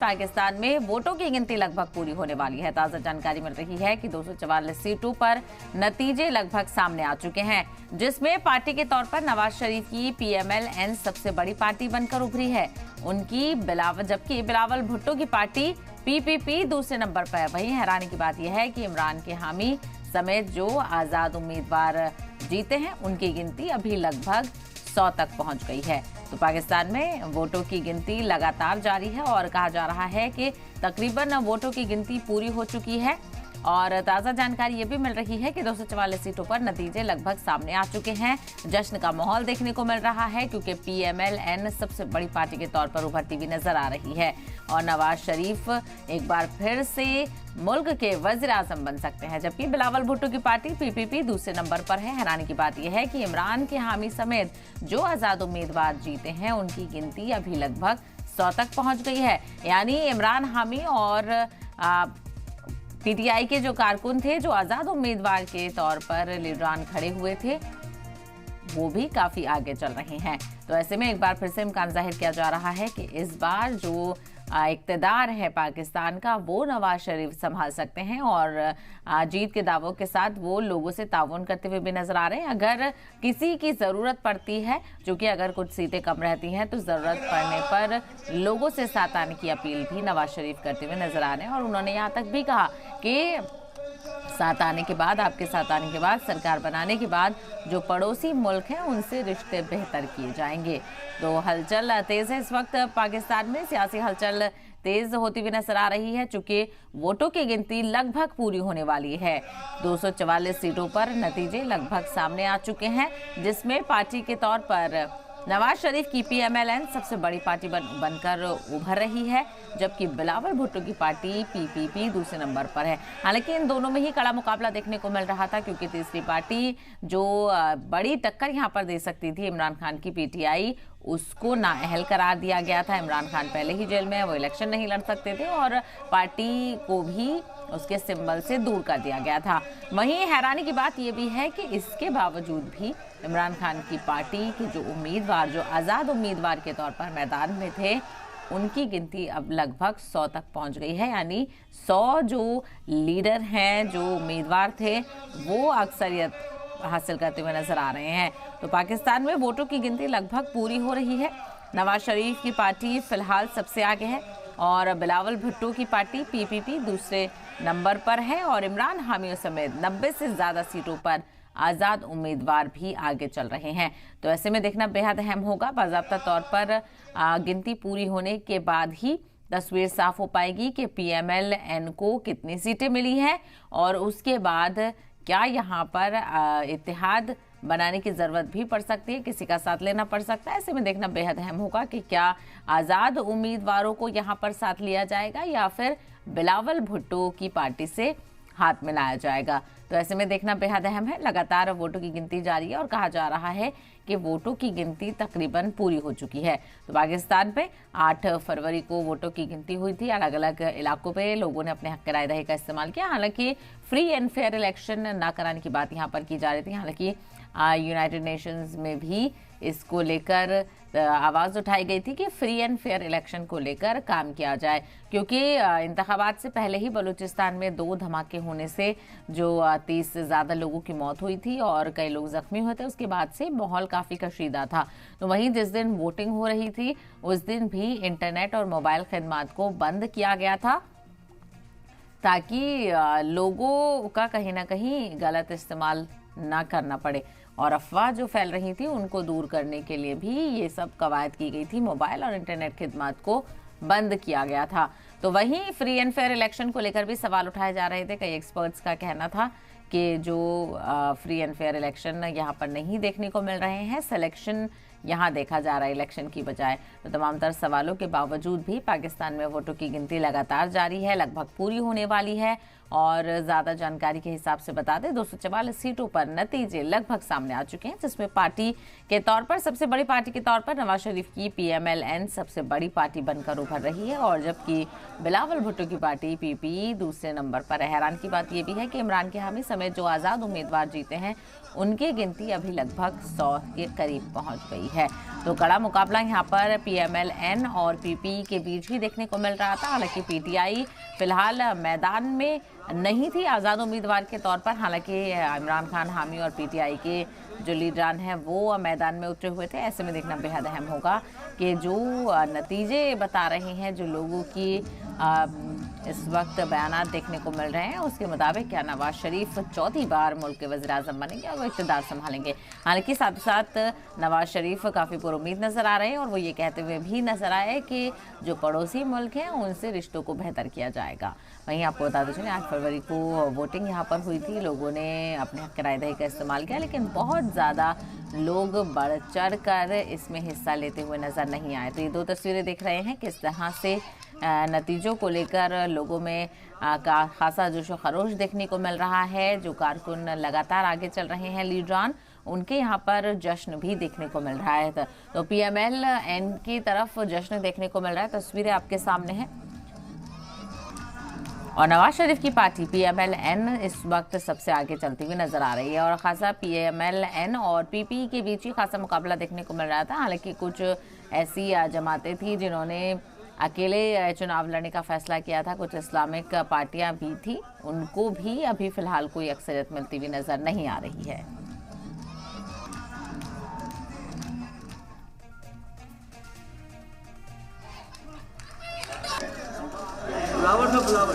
पाकिस्तान में वोटों की गिनती लगभग पूरी होने वाली है। ताजा जानकारी मिल रही है कि 244 सीटों पर नतीजे लगभग सामने आ चुके हैं, जिसमें पार्टी के तौर पर नवाज शरीफ की पीएमएल-एन सबसे बड़ी पार्टी बनकर उभरी है। जबकि बिलावल भुट्टो की पार्टी पीपीपी दूसरे नंबर पर है। वहीं हैरानी की बात यह है कि इमरान के हामी समेत जो आजाद उम्मीदवार जीते हैं, उनकी गिनती अभी लगभग 100 तक पहुंच गई है। तो पाकिस्तान में वोटों की गिनती लगातार जारी है और कहा जा रहा है कि तकरीबन वोटों की गिनती पूरी हो चुकी है। और ताज़ा जानकारी ये भी मिल रही है कि 244 सीटों पर नतीजे लगभग सामने आ चुके हैं। जश्न का माहौल देखने को मिल रहा है क्योंकि पीएमएल-एन सबसे बड़ी पार्टी के तौर पर उभरती हुई नजर आ रही है और नवाज शरीफ एक बार फिर से मुल्क के वजीर आजम बन सकते हैं, जबकि बिलावल भुट्टो की पार्टी पीपीपी दूसरे नंबर पर है। हैरानी की बात यह है कि इमरान के हामी समेत जो आजाद उम्मीदवार जीते हैं, उनकी गिनती अभी लगभग 100 तक पहुंच गई है। यानी इमरान हामी और पीटीआई के जो कारकुन थे, जो आजाद उम्मीदवार के तौर पर लीडरान खड़े हुए थे, वो भी काफी आगे चल रहे हैं। तो ऐसे में एक बार फिर से इम्कान जाहिर किया जा रहा है कि इस बार जो इक़्तिदार है पाकिस्तान का, वो नवाज शरीफ संभाल सकते हैं और जीत के दावों के साथ वो लोगों से ताउन करते हुए भी नजर आ रहे हैं। अगर किसी की ज़रूरत पड़ती है, जो कि अगर कुछ सीटें कम रहती हैं, तो ज़रूरत पड़ने पर लोगों से साथ आने की अपील भी नवाज शरीफ करते हुए नजर आ रहे हैं। और उन्होंने यहाँ तक भी कहा कि साथ आने के बाद, आपके साथ आने के बाद, सरकार बनाने के बाद जो पड़ोसी मुल्क हैं, उनसे रिश्ते बेहतर किए जाएंगे। तो हलचल तेज है इस वक्त पाकिस्तान में, सियासी हलचल तेज होती हुई नजर आ रही है, चूंकि वोटों की गिनती लगभग पूरी होने वाली है। 244 सीटों पर नतीजे लगभग सामने आ चुके हैं, जिसमें पार्टी के तौर पर नवाज शरीफ की पीएमएल-एन सबसे बड़ी पार्टी बनकर उभर रही है, जबकि बिलावल भुट्टो की पार्टी पीपीपी दूसरे नंबर पर है। हालांकि इन दोनों में ही कड़ा मुकाबला देखने को मिल रहा था, क्योंकि तीसरी पार्टी जो बड़ी टक्कर यहां पर दे सकती थी इमरान खान की पीटीआई, उसको नाअहल करार दिया गया था। इमरान खान पहले ही जेल में है, वो इलेक्शन नहीं लड़ सकते थे और पार्टी को भी उसके सिंबल से दूर कर दिया गया था। वहीं हैरानी की बात यह भी है कि इसके बावजूद भी इमरान खान की पार्टी के जो उम्मीदवार, जो आज़ाद उम्मीदवार के तौर पर मैदान में थे, उनकी गिनती अब लगभग 100 तक पहुंच गई है। यानी 100 जो लीडर हैं, जो उम्मीदवार थे, वो अक्सरियत हासिल करते हुए नजर आ रहे हैं। तो पाकिस्तान में वोटों की गिनती लगभग पूरी हो रही है। नवाज शरीफ की पार्टी फिलहाल सबसे आगे है और बिलावल भुट्टो की पार्टी पीपीपी दूसरे नंबर पर है और इमरान हामियों समेत 90 से ज़्यादा सीटों पर आज़ाद उम्मीदवार भी आगे चल रहे हैं। तो ऐसे में देखना बेहद अहम होगा। बाज़ाब्ता तौर पर गिनती पूरी होने के बाद ही तस्वीर साफ हो पाएगी कि पीएमएल-एन को कितनी सीटें मिली हैं और उसके बाद क्या यहाँ पर इत्तेहाद बनाने की ज़रूरत भी पड़ सकती है, किसी का साथ लेना पड़ सकता है। ऐसे में देखना बेहद अहम होगा कि क्या आज़ाद उम्मीदवारों को यहाँ पर साथ लिया जाएगा या फिर बिलावल भुट्टो की पार्टी से हाथ मिलाया जाएगा। तो ऐसे में देखना बेहद अहम है। लगातार वोटों की गिनती जारी है और कहा जा रहा है कि वोटों की गिनती तकरीबन पूरी हो चुकी है। तो पाकिस्तान पे 8 फरवरी को वोटों की गिनती हुई थी। अलग अलग इलाकों पे लोगों ने अपने हक राय दही का इस्तेमाल किया। हालांकि फ्री एंड फेयर इलेक्शन ना कराने की बात यहाँ पर की जा रही थी। हालांकि यूनाइटेड नेशंस में भी इसको लेकर आवाज़ उठाई गई थी कि फ्री एंड फेयर इलेक्शन को लेकर काम किया जाए, क्योंकि इंतखाबात से पहले ही बलूचिस्तान में 2 धमाके होने से जो 30 से ज़्यादा लोगों की मौत हुई थी और कई लोग जख्मी हुए थे। उसके बाद से माहौल काफ़ी कशीदा था। तो वहीं जिस दिन वोटिंग हो रही थी, उस दिन भी इंटरनेट और मोबाइल खदमात को बंद किया गया था, ताकि लोगों का कहीं ना कहीं गलत इस्तेमाल ना करना पड़े और अफवाह जो फैल रही थी उनको दूर करने के लिए भी ये सब कवायद की गई थी। मोबाइल और इंटरनेट खिदमत को बंद किया गया था। तो वहीं फ्री एंड फेयर इलेक्शन को लेकर भी सवाल उठाए जा रहे थे। कई एक्सपर्ट्स का कहना था कि जो फ्री एंड फेयर इलेक्शन यहाँ पर नहीं देखने को मिल रहे हैं, सिलेक्शन यहाँ देखा जा रहा है इलेक्शन की बजाय। तो तमाम तर सवालों के बावजूद भी पाकिस्तान में वोटों की गिनती लगातार जारी है, लगभग पूरी होने वाली है। और ज़्यादा जानकारी के हिसाब से बता दें, 244 सीटों पर नतीजे लगभग सामने आ चुके हैं, जिसमें पार्टी के तौर पर, सबसे बड़ी पार्टी के तौर पर नवाज शरीफ की पीएमएल-एन सबसे बड़ी पार्टी बनकर उभर रही है और जबकि बिलावल भुट्टो की पार्टी पीपी दूसरे नंबर पर है। हैरान की बात यह भी है कि इमरान के हामी समेत जो आज़ाद उम्मीदवार जीते हैं, उनकी गिनती अभी लगभग 100 के करीब पहुँच गई रही है। तो कड़ा मुकाबला यहाँ पर PMLN और PP के बीच ही देखने को मिल रहा था। हालांकि PTI फिलहाल मैदान में नहीं थी आज़ाद उम्मीदवार के तौर पर। हालांकि इमरान खान हामी और PTI के जो लीडरान हैं वो मैदान में उतरे हुए थे। ऐसे में देखना बेहद अहम होगा कि जो नतीजे बता रहे हैं, जो लोगों की इस वक्त बयानात देखने को मिल रहे हैं, उसके मुताबिक क्या नवाज शरीफ चौथी बार मुल्क के वज़ीर-ए-आज़म बनेंगे और वो इक़्तिदार संभालेंगे। हालांकि साथ साथ नवाज शरीफ काफ़ी पुरुमीद नज़र आ रहे हैं और वो ये कहते हुए भी नजर आए कि जो पड़ोसी मुल्क हैं उनसे रिश्तों को बेहतर किया जाएगा। वहीं आपको बताते चलें 8 फरवरी को वोटिंग यहाँ पर हुई थी। लोगों ने अपने हक़ राय-दही का इस्तेमाल किया, लेकिन बहुत ज़्यादा लोग बढ़ चढ़ कर इसमें हिस्सा लेते हुए नज़र नहीं आए। तो ये दो तस्वीरें देख रहे हैं किस तरह से नतीजों को लेकर लोगों में खासा जोश व खरोश देखने को मिल रहा है। जो कारकुन लगातार आगे चल रहे हैं लीडरान, उनके यहाँ पर जश्न भी देखने को मिल रहा है। तो PMLN की तरफ जश्न देखने को मिल रहा है। तस्वीरें आपके सामने हैं और नवाज शरीफ की पार्टी PMLN इस वक्त सबसे आगे चलती हुई नजर आ रही है और खासा PMLN और PP के बीच ही खासा मुकाबला देखने को मिल रहा था। हालांकि कुछ ऐसी जमातें थी जिन्होंने अकेले चुनाव लड़ने का फैसला किया था। कुछ इस्लामिक पार्टियां भी थी, उनको भी अभी फिलहाल कोई अक्सरियत मिलती हुई नजर नहीं आ रही है। फ्लावर था फ्लावर